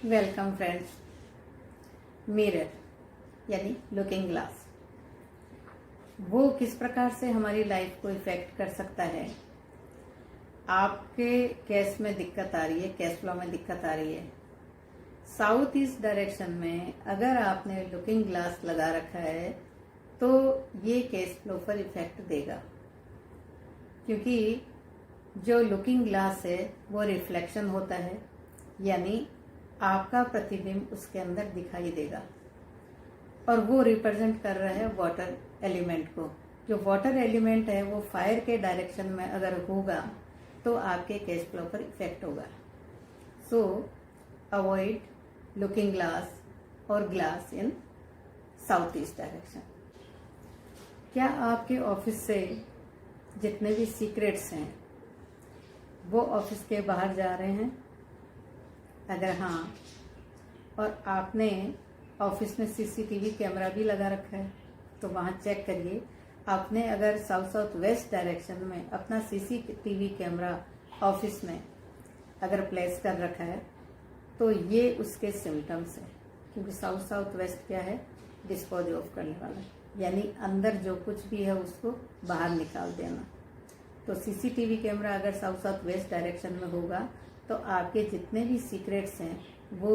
Welcome friends. Mirror यानी looking glass वो किस प्रकार से हमारी लाइफ को इफेक्ट कर सकता है। आपके कैश में दिक्कत आ रही है, कैश फ्लो में दिक्कत आ रही है, साउथ ईस्ट डायरेक्शन में अगर आपने लुकिंग ग्लास लगा रखा है तो ये कैश फ्लो पर इफेक्ट देगा, क्योंकि जो लुकिंग ग्लास है वो रिफ्लेक्शन होता है, यानी आपका प्रतिबिंब उसके अंदर दिखाई देगा और वो रिप्रेजेंट कर रहा है वाटर एलिमेंट को। जो वाटर एलिमेंट है वो फायर के डायरेक्शन में अगर होगा तो आपके कैश फ्लो पर इफेक्ट होगा। सो अवॉइड लुकिंग ग्लास और glass in south east direction. क्या आपके ऑफिस से जितने भी सीक्रेट्स हैं वो ऑफिस के बाहर जा रहे हैं? अगर हाँ, और आपने ऑफिस में सीसीटीवी कैमरा भी लगा रखा है तो वहाँ चेक करिए। आपने अगर साउथ साउथ वेस्ट डायरेक्शन में अपना सीसीटीवी कैमरा ऑफिस में अगर प्लेस कर रखा है तो ये उसके सिम्टम्स हैं, क्योंकि साउथ साउथ वेस्ट क्या है? डिस्पोज ऑफ करने वाला, यानी अंदर जो कुछ भी है उसको बाहर निकाल देना। तो सीसीटीवी कैमरा अगर साउथ साउथ वेस्ट डायरेक्शन में होगा तो आपके जितने भी सीक्रेट्स हैं वो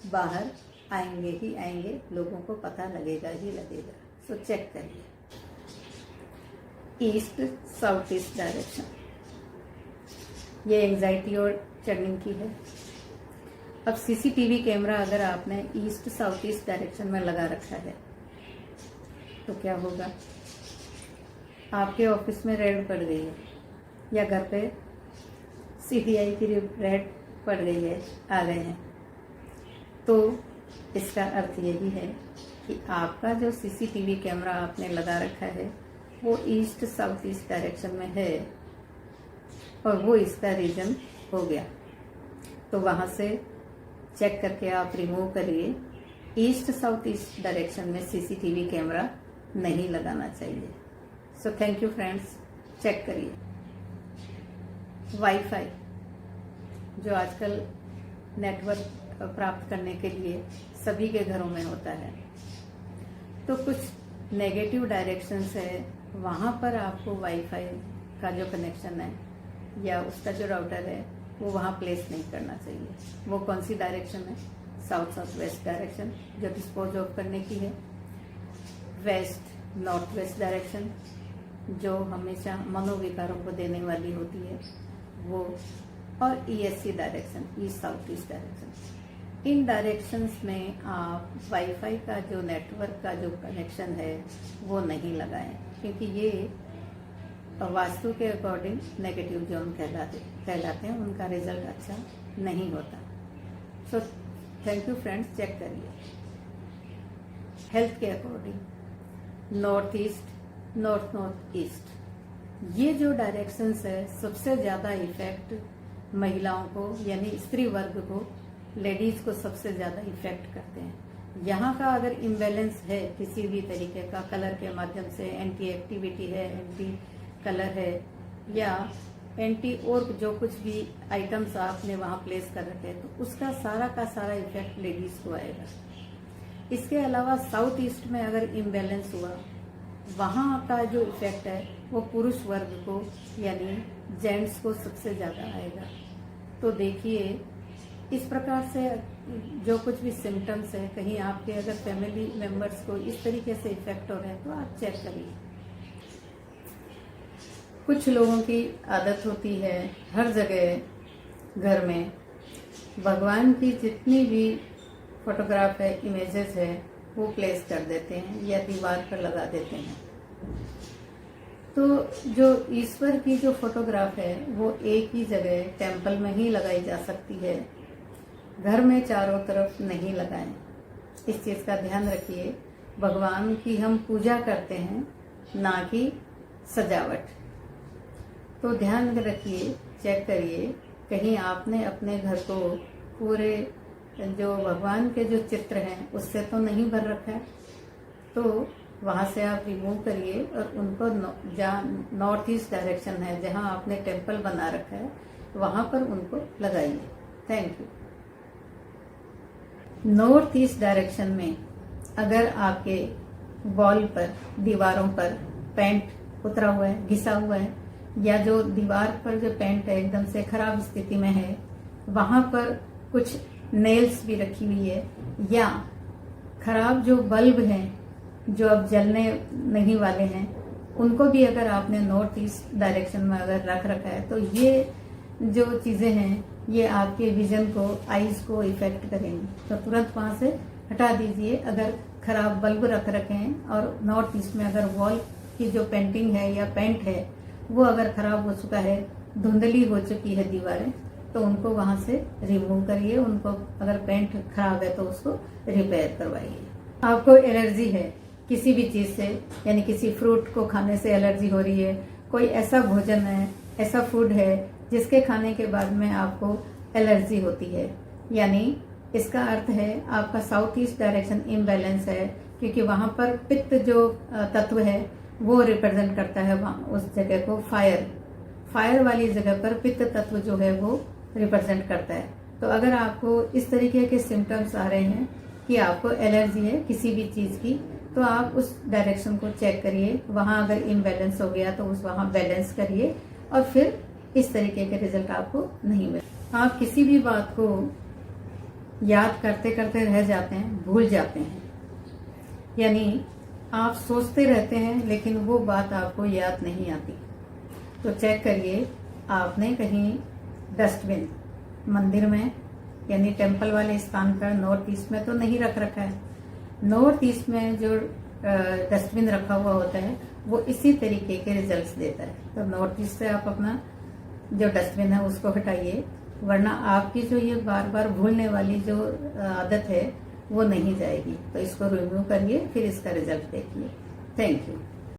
बाहर आएंगे ही आएंगे, लोगों को पता लगेगा ही लगेगा। सो चेक करिए। ईस्ट साउथ ईस्ट डायरेक्शन, ये एंजाइटी और चर्निंग की है। अब सीसीटीवी कैमरा अगर आपने ईस्ट साउथ ईस्ट डायरेक्शन में लगा रखा है तो क्या होगा? आपके ऑफिस में रेड पड़ गई है या घर पे सीटीआई की रेड पड़ गई है, आ गए हैं, तो इसका अर्थ यही है कि आपका जो सीसीटीवी कैमरा आपने लगा रखा है वो ईस्ट साउथ ईस्ट डायरेक्शन में है और वो इसका रीजन हो गया। तो वहाँ से चेक करके आप रिमूव करिए। ईस्ट साउथ ईस्ट डायरेक्शन में सीसीटीवी कैमरा नहीं लगाना चाहिए। So thank you friends, check करिए। वाईफाई जो आजकल नेटवर्क प्राप्त करने के लिए सभी के घरों में होता है, तो कुछ नेगेटिव डायरेक्शंस है, वहाँ पर आपको वाईफाई का जो कनेक्शन है या उसका जो राउटर है वो वहाँ प्लेस नहीं करना चाहिए। वो कौन सी डायरेक्शन है? साउथ साउथ वेस्ट डायरेक्शन जो डिस्पोज ऑफ करने की है। वेस्ट नॉर्थ वेस्ट डायरेक्शन जो हमेशा मनोविकारों को देने वाली होती है वो, और ESC direction east south east direction. इन डायरेक्शंस में आप वाईफाई का जो नेटवर्क का जो कनेक्शन है वो नहीं लगाएं, क्योंकि ये वास्तु के अकॉर्डिंग नेगेटिव जोन कहलाते हैं, उनका रिजल्ट अच्छा नहीं होता। So thank you friends, check करिए। हेल्थ के according north east, north north east, ये जो डायरेक्शंस है सबसे ज़्यादा इफेक्ट महिलाओं को यानी स्त्री वर्ग को, लेडीज को सबसे ज्यादा इफेक्ट करते हैं। यहाँ का अगर इम्बैलेंस है किसी भी तरीके का, कलर के माध्यम से एंटी एक्टिविटी है, एंटी कलर है या एंटी और जो कुछ भी आइटम्स आपने वहाँ प्लेस कर रखे हैं तो उसका सारा का सारा इफेक्ट लेडीज को आएगा। इसके अलावा साउथ ईस्ट में अगर इम्बैलेंस हुआ, वहाँ का जो इफेक्ट है वो पुरुष वर्ग को यानी जेंट्स को सबसे ज्यादा आएगा। तो देखिए, इस प्रकार से जो कुछ भी सिम्टम्स है, कहीं आपके अगर फैमिली मेंबर्स को इस तरीके से इफेक्ट हो रहे हैं तो आप चेक करिए। कुछ लोगों की आदत होती है हर जगह घर में भगवान की जितनी भी फोटोग्राफ है, इमेजेस है, वो प्लेस कर देते हैं या दीवार पर लगा देते हैं। तो जो ईश्वर की जो फोटोग्राफ है वो एक ही जगह टेम्पल में ही लगाई जा सकती है, घर में चारों तरफ नहीं लगाएं। इस चीज का ध्यान रखिए। भगवान की हम पूजा करते हैं, ना कि सजावट। तो ध्यान रखिए, चेक करिए कहीं आपने अपने घर को पूरे जो भगवान के जो चित्र हैं उससे तो नहीं भर रखा है। तो वहां से आप रिमूव करिए और उनको जहाँ नॉर्थ ईस्ट डायरेक्शन है, जहां आपने टेम्पल बना रखा है, वहां पर उनको लगाइए। Thank you. North east direction में अगर आपके वॉल पर, दीवारों पर पेंट उतरा हुआ है, घिसा हुआ है, या जो दीवार पर जो पेंट है एकदम से खराब स्थिति में है, वहां पर कुछ नेल्स भी रखी हुई है, या खराब जो बल्ब हैं जो अब जलने नहीं वाले हैं, उनको भी अगर आपने नॉर्थ ईस्ट डायरेक्शन में अगर रख रखा है, तो ये जो चीजें हैं ये आपके विजन को, आईज को इफेक्ट करेंगी। तो तुरंत वहां से हटा दीजिए। अगर खराब बल्ब रख रखे हैं और नॉर्थ ईस्ट में अगर वॉल की जो पेंटिंग है या पेंट है वो अगर खराब हो चुका है, धुंधली हो चुकी है दीवारें, तो उनको वहां से रिमूव करिए। उनको अगर पेंट खराब है तो उसको रिपेयर करवाइए। आपको एलर्जी है किसी भी चीज से, यानी किसी फ्रूट को खाने से एलर्जी हो रही है, कोई ऐसा भोजन है, ऐसा फूड है जिसके खाने के बाद में आपको एलर्जी होती है, यानी इसका अर्थ है आपका साउथ ईस्ट डायरेक्शन इम्बैलेंस है, क्योंकि वहां पर पित्त जो तत्व है वो रिप्रेजेंट करता है उस जगह को। फायर वाली जगह पर पित्त तत्व जो है वो रिप्रेजेंट करता है। तो अगर आपको इस तरीके के सिम्टम्स आ रहे हैं कि आपको एलर्जी है किसी भी चीज की, तो आप उस डायरेक्शन को चेक करिए। वहां अगर इम्बैलेंस हो गया तो वहां बैलेंस करिए, और फिर इस तरीके के रिजल्ट आपको नहीं मिले। आप किसी भी बात को याद करते करते रह जाते हैं, भूल जाते हैं, यानी आप सोचते रहते हैं लेकिन वो बात आपको याद नहीं आती। तो चेक करिए आपने कहीं डस्टबिन मंदिर में, यानी टेम्पल वाले स्थान पर नॉर्थ ईस्ट में तो नहीं रख रखा है। नॉर्थ ईस्ट में जो डस्टबिन रखा हुआ होता है वो इसी तरीके के रिजल्ट्स देता है। तो नॉर्थ ईस्ट से आप अपना जो डस्टबिन है उसको हटाइए, वरना आपकी जो ये बार बार भूलने वाली जो आदत है वो नहीं जाएगी। तो इसको रिमूव करिए, फिर इसका रिजल्ट देखिए। Thank you.